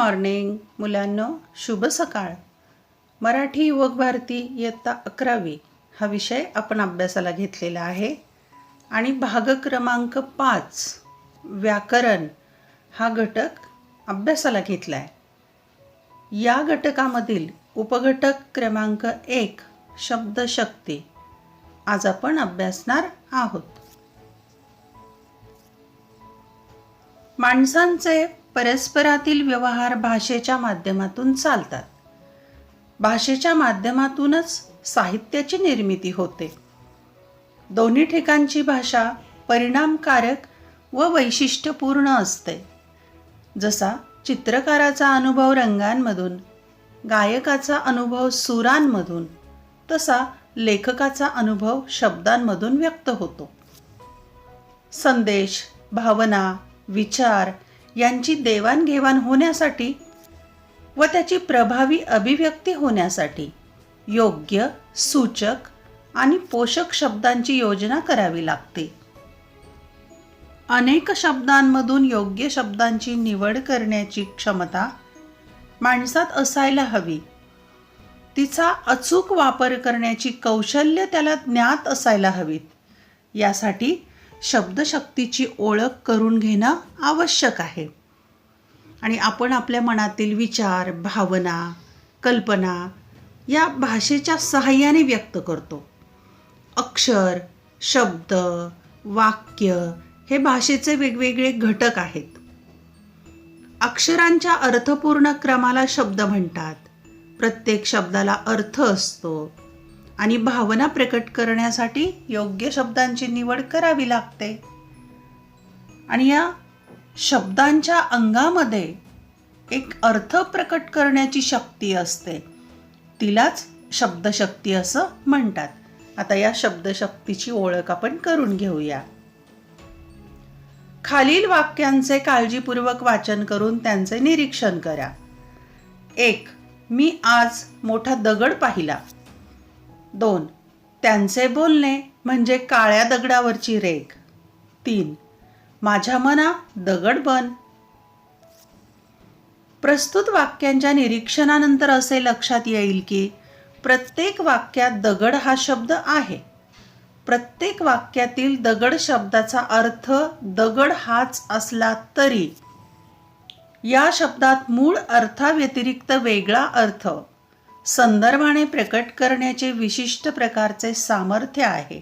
Morning मुलांनो, शुभ सकाळ. मराठी युवक भारती इयत्ता 11वी हा विषय आपण अभ्यासाला घेतलेला आहे आणि भाग क्रमांक 5 व्याकरण हा घटक अभ्यासाला घेतला आहे. या घटकामधील उपघटक क्रमांक 1 शब्दशक्ती आज आपण अभ्यासणार आहोत. माणसांचे परस्परातील व्यवहार भाषेच्या माध्यमातून चालतात. भाषेच्या माध्यमातूनच साहित्याची निर्मिती होते. दोन्ही ठिकाणची भाषा परिणामकारक व वैशिष्ट्यपूर्ण असते. जसा चित्रकाराचा अनुभव रंगांमधून, गायकाचा अनुभव सुरांमधून, तसा लेखकाचा अनुभव शब्दांमधून व्यक्त होतो. संदेश, भावना, विचार यांची देवाणघेवाण होण्यासाठी व त्याची प्रभावी अभिव्यक्ती होण्यासाठी योग्य, सूचक आणि पोषक शब्दांची योजना करावी लागते. अनेक शब्दांमधून योग्य शब्दांची निवड करण्याची क्षमता माणसात असायला हवी. तिचा अचूक वापर करण्याची कौशल्य त्याला ज्ञात असायला हवीत. यासाठी शब्दशक्तीची ओळख करून घेणं आवश्यक आहे. आणि आपण आपल्या मनातील विचार, भावना, कल्पना या भाषेच्या सहाय्याने व्यक्त करतो. अक्षर, शब्द, वाक्य हे भाषेचे वेगवेगळे घटक आहेत. अक्षरांच्या अर्थपूर्ण क्रमाला शब्द म्हणतात. प्रत्येक शब्दाला अर्थ असतो आणि भावना प्रकट करण्यासाठी योग्य शब्दांची निवड करावी लागते. आणि या शब्दांच्या अंगामध्ये एक अर्थ प्रकट करण्याची शक्ती असते. तिलाच शब्दशक्ती असं म्हणतात. आता या शब्दशक्तीची ओळख आपण करून घेऊया. खालील वाक्यांचे काळजीपूर्वक वाचन करून त्यांचे निरीक्षण करा. 1. मी आज मोठा दगड पाहिला. 2. त्यांचे बोलणे म्हणजे काळ्या दगडावरची रेघ. 3. माझ्या मना दगड बन. प्रस्तुत वाक्यांच्या निरीक्षणानंतर असे लक्षात येईल की प्रत्येक वाक्यात दगड हा शब्द आहे. प्रत्येक वाक्यातील दगड शब्दाचा अर्थ दगड हाच असला तरी या शब्दात मूळ अर्थाव्यतिरिक्त वेगळा अर्थ संदर्भाने प्रकट करण्याचे विशिष्ट प्रकारचे सामर्थ्य आहे.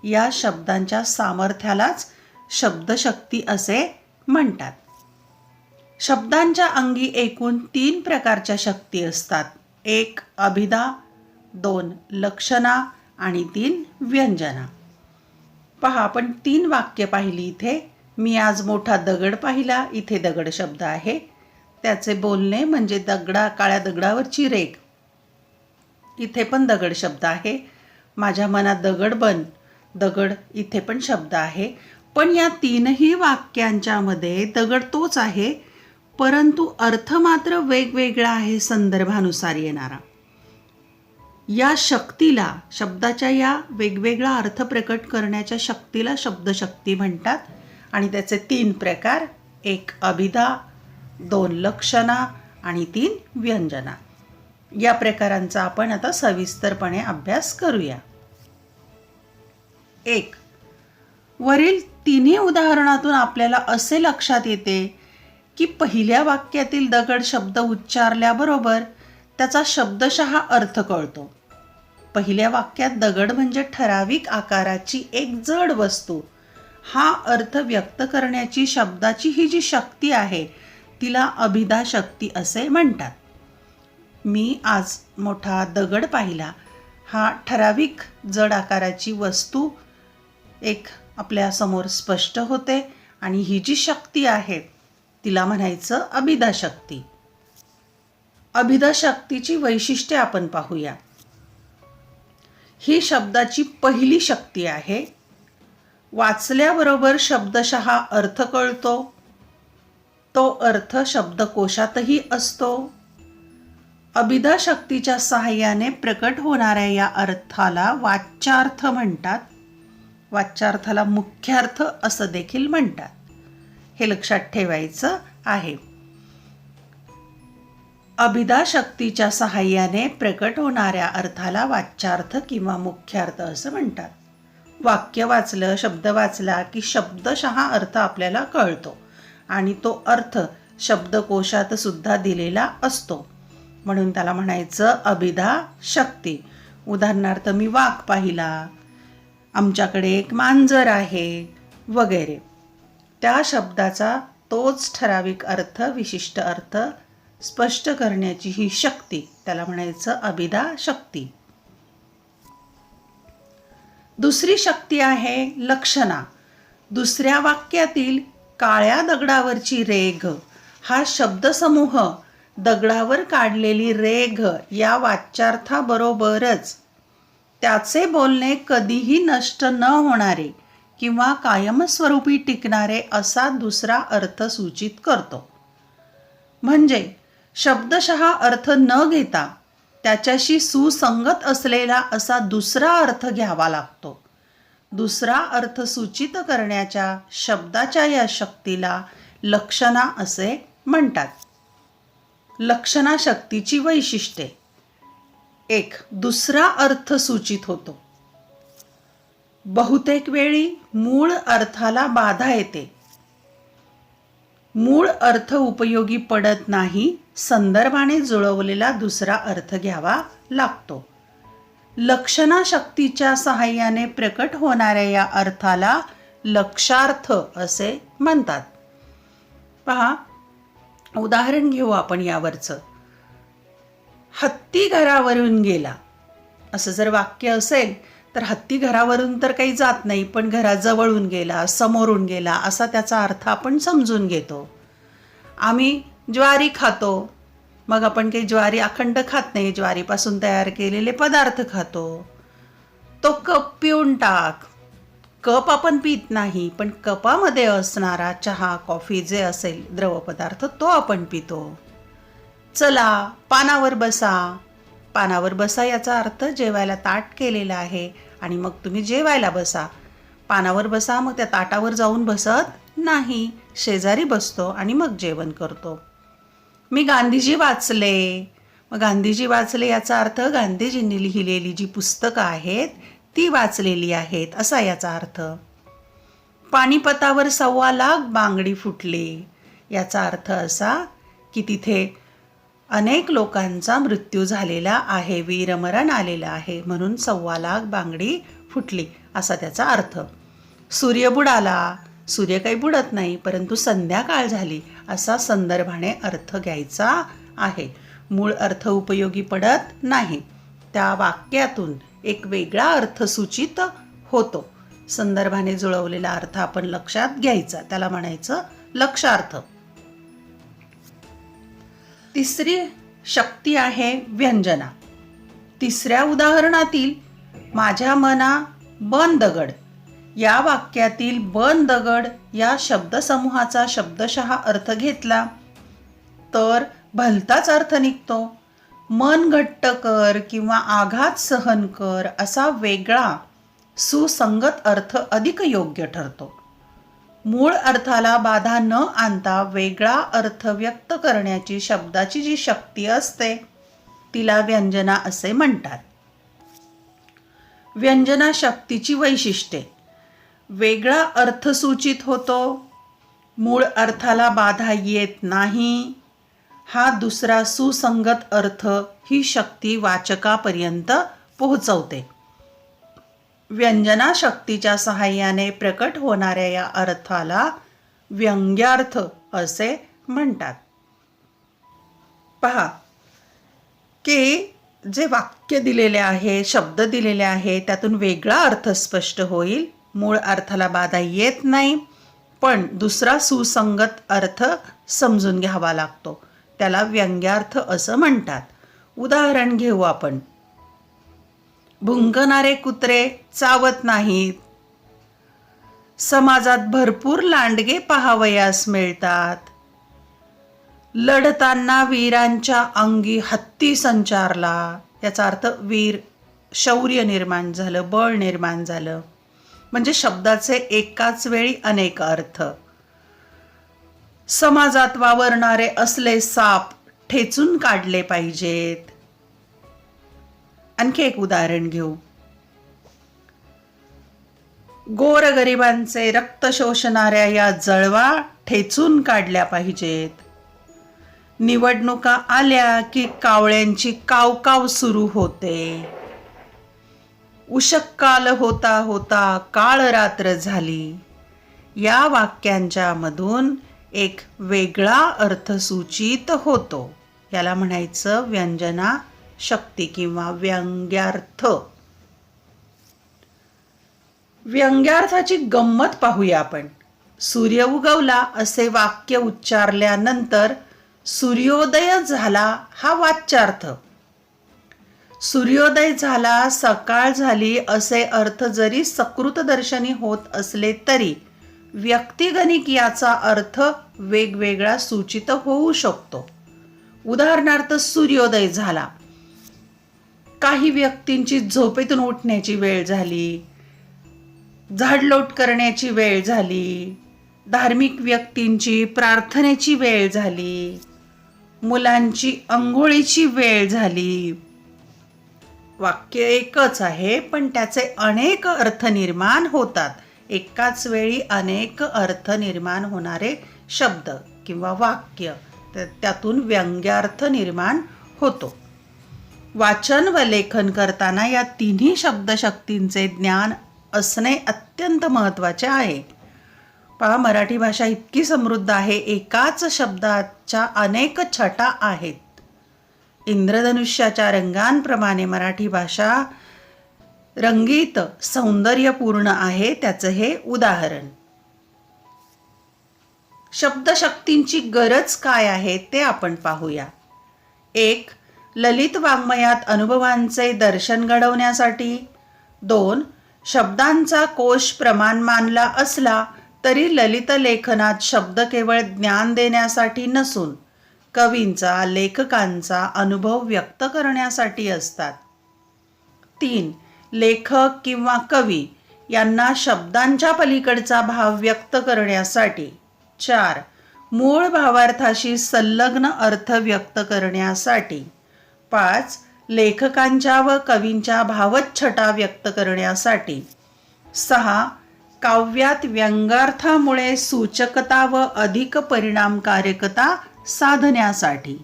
या शब्दांच्या सामर्थ्यालाच शब्दशक्ती असे म्हणतात. शब्दांच्या अंगी एकूण 3 प्रकारच्या शक्ती असतात. 1. अभिधा, 2. लक्षणा आणि 3. व्यंजना. पहा, आपण 3 वाक्य पाहिली इथे. मी आज मोठा दगड पाहिला, इथे दगड शब्द आहे. त्याचे बोलणे म्हणजे काळ्या दगडावरची रेघ, इथे पण दगड शब्द आहे. माझ्या मनात दगड बन, दगड इथे पण शब्द आहे. पण या 3ही वाक्यांच्या मध्ये दगड तोच आहे, परंतु अर्थ मात्र वेगवेगळा आहे संदर्भानुसार येणारा. या शक्तीला, शब्दाच्या या वेगवेगळा अर्थ प्रकट करण्याच्या शक्तीला शब्दशक्ती म्हणतात. आणि त्याचे 3 प्रकार: 1. अभिधा, 2. लक्षणा आणि 3. व्यंजना. या प्रकारांचा आपण आता सविस्तरपणे अभ्यास करूया. 1. वरील 3ही उदाहरणातून आपल्याला असे लक्षात येते की पहिल्या वाक्यातील दगड शब्द उच्चारल्याबरोबर त्याचा शब्दशः अर्थ कळतो. पहिल्या वाक्यात दगड म्हणजे ठराविक आकाराची एक जड वस्तू. हा अर्थ व्यक्त करण्याची शब्दाची ही जी शक्ती आहे तिला अभिधा शक्ती असे म्हणतात. मी आज मोठा दगड पाहिला. हा ठराविक जड आकाराची वस्तू एक आपल्या समोर स्पष्ट होते आणि ही जी शक्ती आहे तिला म्हणायचं अभिधा शक्ती. अभिधा शक्तीची वैशिष्ट्ये आपण पाहूया. ही शब्दाची पहिली शक्ती आहे. वाचल्याबरोबर शब्दशः अर्थ कळतो. तो अर्थ शब्दकोशातही असतो. अभिधा शक्तीच्या सहाय्याने प्रकट होणाऱ्या या अर्थाला वाच्यार्थ म्हणतात. वाच्यार्थाला मुख्यार्थ असं देखील म्हणतात. हे लक्षात ठेवायचं आहे. अभिधा शक्तीच्या सहाय्याने प्रकट होणाऱ्या अर्थाला वाच्यार्थ किंवा मुख्यार्थ असं म्हणतात. वाक्य वाचलं, शब्द वाचला की शब्दशः अर्थ आपल्याला कळतो आणि तो अर्थ शब्दकोशात सुद्धा दिलेला असतो. म्हणून त्याला म्हणायचं अभिधा शक्ती. उदाहरणार्थ मी वाघ पाहिला, आमच्याकडे एक मांजर आहे वगैरे. त्या शब्दाचा तोच ठराविक अर्थ, विशिष्ट अर्थ स्पष्ट करण्याची ही शक्ती, त्याला म्हणायचं अभिधा शक्ती. दुसरी शक्ती आहे लक्षणा. दुसऱ्या वाक्यातील काळ्या दगडावरची रेघ हा शब्दसमूह दगडावर काढलेली रेघ या वाच्यार्थाबरोबरच त्याचे बोलणे कधीही नष्ट न होणारे किंवा कायमस्वरूपी टिकणारे असा दुसरा अर्थ सूचित करतो. म्हणजे शब्दशः अर्थ न घेता त्याच्याशी सुसंगत असलेला असा दुसरा अर्थ घ्यावा लागतो. दुसरा अर्थ सूचित करण्याच्या शब्दाच्या या शक्तीला लक्षणा असे म्हणतात. लक्षणा शक्तीची वैशिष्ट्ये. 1. दुसरा अर्थ सूचित होतो. बहुतेक वेळी मूळ अर्थाला बाधा येते. मूळ अर्थ उपयोगी पडत नाही, संदर्भाने जुळवलेला दुसरा अर्थ घ्यावा लागतो. लक्षणा शक्तीच्या सहाय्याने प्रकट होणाऱ्या या अर्थाला लक्षार्थ असे म्हणतात. पहा, उदाहरण घेऊ आपण यावरचं. हत्ती घरावरून गेला असं जर वाक्य असेल तर हत्ती घरावरून तर काही जात नाही, पण घराजवळून गेला, समोरून गेला असा त्याचा अर्थ आपण समजून घेतो. आम्ही ज्वारी खातो, मग आपण काही ज्वारी अखंड खात नाही, ज्वारीपासून तयार केलेले पदार्थ खातो. तो कप पिऊन टाक. कप आपण पित नाही, पण कपामध्ये असणारा चहा, कॉफी जे असेल द्रवपदार्थ तो आपण पितो. चला पानावर बसा. पानावर बसा याचा अर्थ जेवायला ताट केलेला आहे आणि मग तुम्ही जेवायला बसा. पानावर बसा मग त्या ताटावर जाऊन बसत नाही, शेजारी बसतो आणि मग जेवण करतो. मी गांधीजी वाचले. मग गांधीजी वाचले याचा अर्थ गांधीजींनी लिहिलेली जी पुस्तकं आहेत ती वाचलेली आहेत असा याचा अर्थ. पानिपतावर 1.25 लाख बांगडी फुटली याचा अर्थ असा की तिथे अनेक लोकांचा मृत्यू झालेला आहे, वीरमरण आलेलं आहे, म्हणून 1.25 लाख बांगडी फुटली असा त्याचा अर्थ. सूर्य बुडाला. सूर्य काही बुडत नाही, परंतु संध्याकाळ झाली असा संदर्भाने अर्थ घ्यायचा आहे. मूळ अर्थ उपयोगी पडत नाही. त्या वाक्यातून एक वेगळा अर्थ सूचित होतो. संदर्भाने जुळवलेला अर्थ आपण लक्षात घ्यायचा, त्याला म्हणायचं लक्षार्थ. तिसरी शक्ती आहे व्यंजना. तिसऱ्या उदाहरणातील माझ्या मना बन दगड या वाक्यातील बन दगड या शब्दसमूहाचा शब्दशः अर्थ घेतला तर भलताच अर्थ निघतो. मन घट्ट कर किंवा आघात सहन कर असा वेगळा सुसंगत अर्थ अधिक योग्य ठरतो. मूळ अर्थाला बाधा न आणता वेगळा अर्थ व्यक्त करण्याची शब्दाची जी शक्ती असते तिला व्यंजना असे म्हणतात. व्यंजना शक्तीची वैशिष्ट्ये. वेगळा अर्थ सूचित होतो. मूळ अर्थाला बाधा येत नाही. हा दुसरा सुसंगत अर्थ ही शक्ती वाचकापर्यंत पोहोचवते. व्यंजना शक्तीच्या सहाय्याने प्रकट होणाऱ्या या अर्थाला व्यंग्यार्थ असे म्हणतात. पहा की जे वाक्य दिलेले आहे, शब्द दिलेले आहे, त्यातून वेगळा अर्थ स्पष्ट होईल. मूळ अर्थाला बाधा येत नाही, पण दुसरा सुसंगत अर्थ समजून घ्यावा लागतो. त्याला व्यंग्यार्थ असं म्हणतात. उदाहरण घेऊ आपण. भुंकणारे कुत्रे चावत नाहीत. समाजात भरपूर लांडगे पाहावयास मिळतात. लढताना वीरांच्या अंगी हत्ती संचारला याचा अर्थ वीर शौर्य निर्माण झालं, बळ निर्माण झालं. म्हणजे शब्दाचे एकाच वेळी अनेक अर्थ. समाजात वावरणारे असले साप ठेचून काढले पाहिजेत. आणखी एक उदाहरण घेऊ. गोरगरिबांचे रक्त शोषणाऱ्या या जळवा ठेचून काढल्या पाहिजेत. निवडणुका आल्या की कावळ्यांची कावकाव सुरू होते. उषःकाल होता होता काळ रात्र झाली. या वाक्यांच्या मधून एक वेगळा अर्थ सूचित होतो. याला म्हणायचं व्यंजना शक्ती किंवा व्यंग्यार्थ. व्यंग्यार्थाची गंमत पाहूया आपण. सूर्य उगवला असे वाक्य उच्चारल्यानंतर सूर्योदय झाला हा वाच्यार्थ. सूर्योदय झाला, सकाळ झाली असे अर्थ जरी सकृतदर्शनी होत असले तरी व्यक्तिगणिक याचा अर्थ वेगवेगळा सूचित होऊ शकतो. उदाहरणार्थ सूर्योदय झाला, काही व्यक्तींची झोपेतून उठण्याची वेळ झाली, झाडलोट करण्याची वेळ झाली, धार्मिक व्यक्तींची प्रार्थनेची वेळ झाली, मुलांची अंघोळीची वेळ झाली. वाक्य एकच आहे पण त्याचे अनेक अर्थ निर्माण होतात. एकाच वेळी अनेक अर्थ निर्माण होणारे शब्द किंवा वाक्य, त्यातून व्यंग्यार्थ निर्माण होतो. वाचन व लेखन करताना या तिन्ही शब्दशक्तींचे ज्ञान असणे अत्यंत महत्त्वाचे आहे. पहा, मराठी भाषा इतकी समृद्ध आहे. एकाच शब्दाच्या अनेक छटा आहेत. इंद्रधनुष्याच्या रंगांप्रमाणे मराठी भाषा रंगीत सौंदर्यपूर्ण आहे. त्याचं हे उदाहरण. शब्दशक्तींची गरज काय आहे ते आपण पाहूया. 1. ललित वाङ्मयात अनुभवांचे दर्शन घडवण्यासाठी. 2. शब्दांचा कोश प्रमाण मानला असला तरी ललित लेखनात शब्द केवळ ज्ञान देण्यासाठी नसून कवींचा, लेखकांचा अनुभव व्यक्त करण्यासाठी असतात. 3. लेखक किंवा कवी यांना शब्दांच्या पलीकडचा भाव व्यक्त करण्यासाठी. 4. मूळ भावार्थाशी संलग्न अर्थ व्यक्त करण्यासाठी. 5. लेखकांच्या व कवींच्या भावच्छटा व्यक्त करण्यासाठी. 6. काव्यात व्यंग्यार्थामुळे सूचकता व अधिक परिणामकारकता साधण्यासाठी.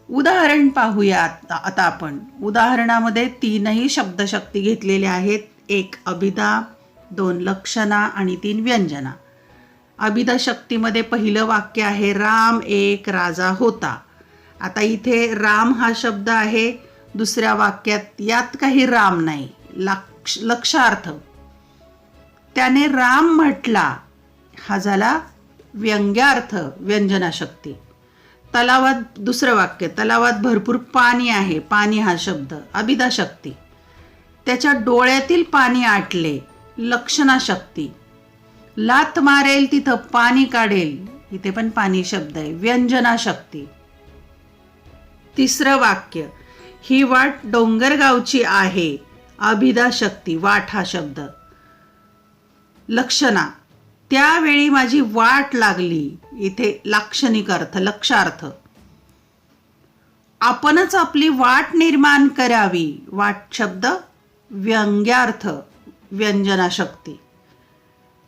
उदाहरण पाहूया आता आपण. उदाहरणामध्ये 3ही शब्दशक्ती घेतलेल्या आहेत. 1 अभिधा, 2 लक्षणा आणि 3 व्यंजना. अभिधा शक्तीमध्ये पहिलं वाक्य आहे, राम एक राजा होता. आता इथे राम हा शब्द आहे. दुसऱ्या वाक्यात यात काही राम नाही, लक्षार्थ. त्याने राम म्हटला हा झाला व्यंग्यार्थ, व्यंजना शक्ती. तलावात, दुसरं वाक्य, तलावात भरपूर पाणी आहे. पाणी हा शब्द अभिधा शक्ती. त्याच्या डोळ्यातील पाणी आटले, लक्षणा शक्ती. लाथ मारेल तिथं पाणी काढेल, इथे पण पाणी शब्द आहे, व्यंजना शक्ती. तिसरं वाक्य, ही वाट डोंगरगावची आहे, अभिधा शक्ती. वाट हा शब्द लक्षणा. त्यावेळी माझी वाट लागली, इथे लाक्षणिक अर्थ, लक्षार्थ. आपणच आपली वाट निर्माण करावी, वाट शब्द व्यंग्यार्थ, व्यंजना शक्ती.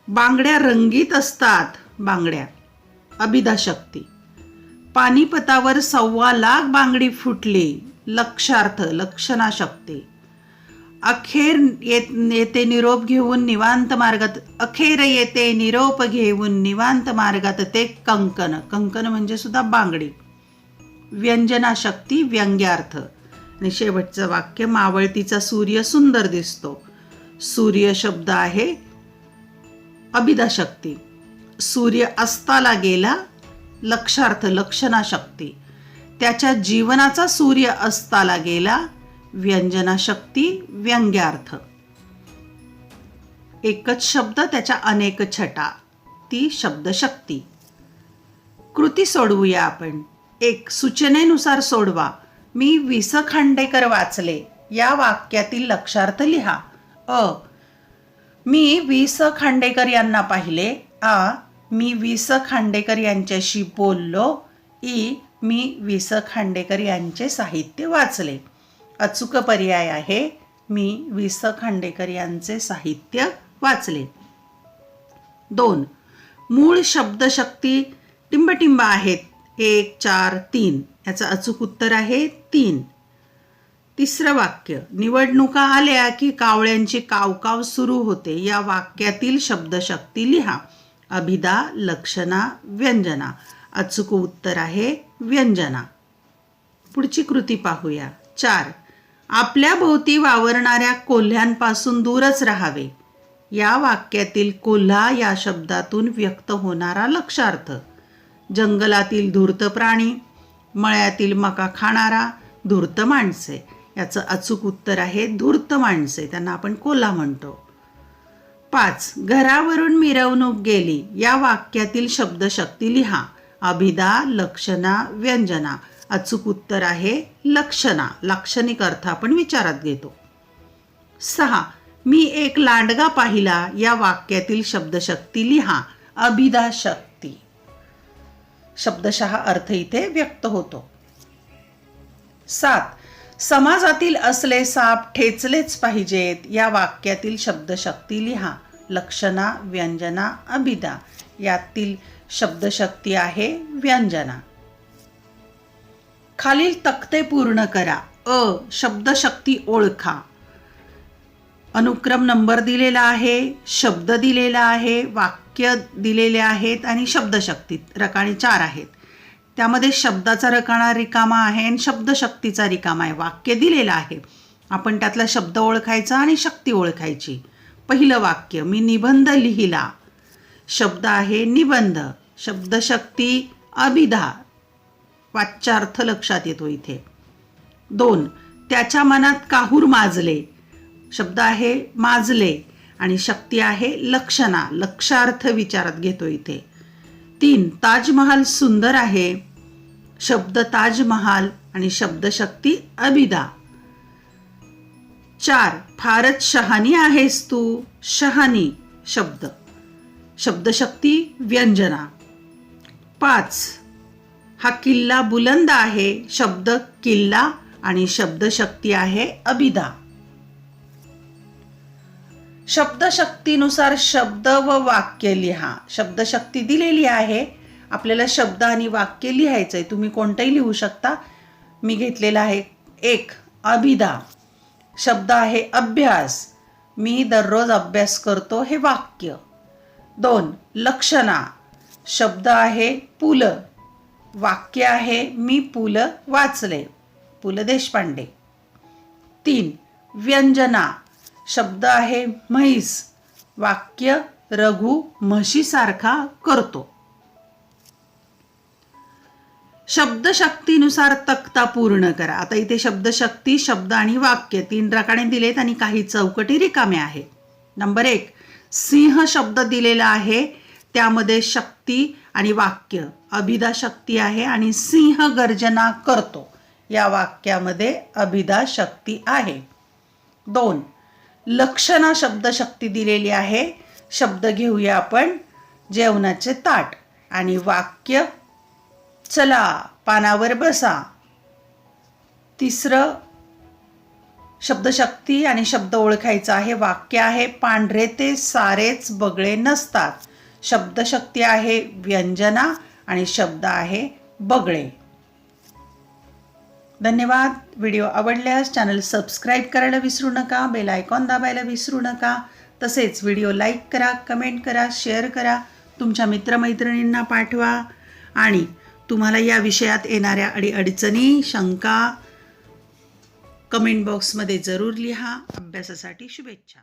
बांगड्या रंगीत असतात, बांगड्या अभिधा शक्ती. पानिपतावर 1.25 लाख बांगडी फुटली, लक्षार्थ, लक्षणा शक्ती. अखेर येते निरोप घेऊन निवांत मार्गात, अखेर येते निरोप घेऊन निवांत मार्गात ते कंकण. कंकण म्हणजे सुद्धा बांगडी, व्यंजना शक्ती, व्यंग्यार्थ. आणि शेवटचं वाक्य, मावळतीचा सूर्य सुंदर दिसतो. सूर्य शब्द आहे अभिधा शक्ती. सूर्य अस्ताला गेला, लक्षार्थ, लक्षणा शक्ती. त्याच्या जीवनाचा सूर्य अस्ताला गेला, व्यंजना शक्ती, व्यंग्यार्थ. एकच शब्द, त्याच्या अनेक छटा, ती शब्दशक्ती. कृती सोडवूया आपण. 1. सूचनेनुसार सोडवा. मी वि. स. खांडेकर वाचले या वाक्यातील लक्षार्थ लिहा. अ. मी वि. स. खांडेकर यांना पाहिले. आ. मी वि. स. खांडेकर यांच्याशी बोललो. मी वि स खांडेकर यांचे साहित्य वाचले. अचूक पर्याय आहे मी वि स खांडेकर यांचे साहित्य वाचले. 2. मूळ शब्दशक्ती टिंबटिंब आहेत. 1, 4, 3. याचं अचूक उत्तर आहे 3. तिसरं वाक्य, निवडणुका आल्या की कावळ्यांची कावकाव सुरू होते. या वाक्यातील शब्दशक्ती लिहा. अभिधा, लक्षणा, व्यंजना. अचूक उत्तर आहे व्यंजना. पुढची कृती पाहूया. 4. आपल्या भोवती वावरणाऱ्या कोल्ह्यांपासून दूरच राहावे. या वाक्यातील कोल्हा या शब्दातून व्यक्त होणारा लक्षार्थ. जंगलातील धूर्त प्राणी, मळ्यातील मका खाणारा, धूर्त माणसे. याचं अचूक उत्तर आहे धूर्त माणसे, त्यांना आपण कोल्हा म्हणतो. 5. घरावरून मिरवणूक गेली. या वाक्यातील शब्दशक्ती लिहा. अभिधा, लक्षणा, व्यंजना. अचूक उत्तर आहे लक्षणा. लाक्षणिक अर्थ आपण विचारात घेतो. 6. मी एक लांडगा पाहिला. या वाक्यातील शब्दशक्ती लिहा. अभिधा शक्ती. शब्दशः अर्थ इथे व्यक्त होतो. 7. समाजातील असले साप ठेचलेच पाहिजेत. या वाक्यातील शब्दशक्ती लिहा. लक्षणा, व्यंजना, अभिधा. यातील शब्दशक्ती आहे व्यंजना. खालील तक्ते पूर्ण करा. अ. शब्दशक्ती ओळखा. अनुक्रम नंबर दिलेला आहे, शब्द दिलेला आहे, वाक्य दिलेले आहेत आणि शब्दशक्ती रकाने 4 आहेत. त्यामध्ये शब्दाचा रकाना रिकामा आहे आणि शब्दशक्तीचा रिकामा आहे. वाक्य दिलेलं आहे, आपण त्यातला शब्द ओळखायचा आणि शक्ती ओळखायची. पहिलं वाक्य, मी निबंध लिहिला. शब्द आहे निबंध. शब्दशक्ती अभिधा. वाच्यार्थ लक्षात येतो इथे. 2. त्याच्या मनात काहूर माजले. शब्द आहे माजले आणि शक्ती आहे लक्षणा. लक्षार्थ विचारात घेतो इथे. 3. ताजमहाल सुंदर आहे. शब्द ताजमहाल आणि शब्दशक्ती अभिधा. 4. फारच शहाणी आहेस तू. शहाणी शब्द. शब्दशक्ती व्यंजना. 5. हा किल्ला बुलंद आहे. शब्द किल्ला आणि शब्दशक्ती आहे अभिधा. शब्दशक्तीनुसार शब्द व वाक्य लिहा. शब्दशक्ती दिलेली आहे, आपल्याला शब्द आणि वाक्य लिहायचं आहे. तुम्ही कोणतंही लिहू शकता. मी घेतलेला आहे 1. अभिधा. शब्द आहे अभ्यास. मी दररोज अभ्यास करतो हे वाक्य. 2. लक्षणा. शब्द आहे पु ल. वाक्य आहे मी पु ल वाचले. पु ल देशपांडे. 3. व्यंजना. शब्द आहे म्हैस. वाक्य रघु म्हशीसारखा करतो. शब्दशक्तीनुसार तक्ता पूर्ण करा. आता इथे शब्दशक्ती, शब्द आणि वाक्य 3 रकाने दिलेत आणि काही चौकटी रिकाम्या आहेत. नंबर 1. सिंह शब्द दिलेला आहे, त्यामध्ये शक्ती आणि वाक्य. अभिधा शक्ती आहे आणि सिंह गर्जना करतो. या वाक्यामध्ये अभिधा शक्ती आहे. 2. लक्षणा शब्दशक्ती दिलेली आहे. शब्द घेऊया आपण जेवणाचे ताट आणि वाक्य चला पानावर बसा. 3. शब्दशक्ती आणि शब्द ओळखायचा आहे. वाक्य आहे पांढरे ते सारेच बगळे नसतात. शब्दशक्ती आहे व्यंजना आणि शब्द आहे बगळे. धन्यवाद. व्हिडिओ आवडल्यास चॅनल सबस्क्राईब करायला विसरू नका. बेल आयकॉन दाबायला विसरू नका. तसेच व्हिडिओ लाईक करा, कमेंट करा, शेअर करा, तुमच्या मित्रमैत्रिणींना पाठवा आणि तुम्हाला या विषयात येणाऱ्या अडीअडचणी, शंका कमेंट बॉक्समध्ये जरूर लिहा. अभ्यासासाठी शुभेच्छा.